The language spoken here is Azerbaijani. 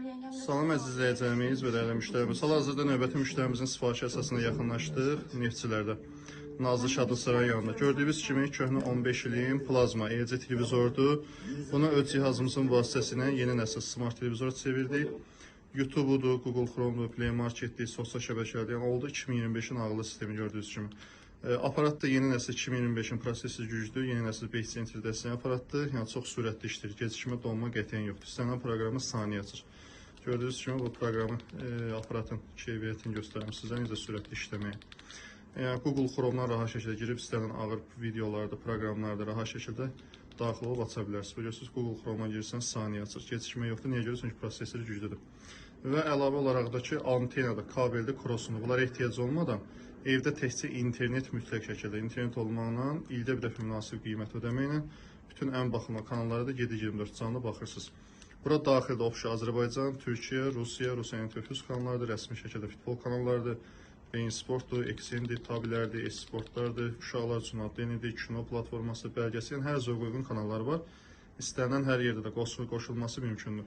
Salam əziz izləyicilərimiz və dəyərli müştərimiz. Hal-hazırda növbəti müştərimizin sifarişi əsasında yaxınlaşdıq Neftçilərdə. Nazlı Şadlısaray yanında. Gördüyünüz kimi köhnə 15 ilin plazma LG televizordur. Bunu öz cihazımızın vasitəsilə yeni nəsil smart televizora çevirdik. YouTube-udur, Google Chrome'dur, Play Market'dir, sosial şəbəkələrdir. Yəni oldu 2025-in ağıllı sistemi gördüyünüz kimi. Aparat da yeni nəsil 2025-in prosesi güclü, yeni nəsil 5 sentr dəstəkli aparatdır. Yəni çox sürətli işləyir. Gecikmə, donma qətiyyən yoxdur. İstənilən proqramı saniyə açır. Gördüyünüz kimi bu proqramın aparatın keyfiyyətini göstərirəm sizə necə sürətli işləməyi. Yəni Google Chrome'dan rahat şəkildə girib istənilən ağır videolarda, proqramlarda rahat şəkildə daxil olub aça bilərsiniz. Görürsünüz Google Chrome'a girsəniz saniyə açır. Gecikmə yoxdur. Niyə görə? Çünki prosesor güclüdür. Və əlavə olaraq da ki, antenada, kabeldə, krosunda bunlara ehtiyac olmadan evdə təkcə internet mütləq şəkildə internet olmaqla ildə bir dəfə münasib qiymət ödəməklə bütün ən baxılma kanallara da 7/24 canlı baxırsınız. Bura daxildə Ofşa Azərbaycan, Türkiyə, Rusiyanın Türküz kanallarıdır, rəsmi şəkildə futbol kanallarıdır, Beyin Sportdur, Exindir, Tabilərdir, Esportlardır, uşaqlar üçün adlenidir, kino platforması, bəlgəsi, yəni hər zövq uyğun kanallar var. İstənilən hər yerdə də qoşulması mümkündür.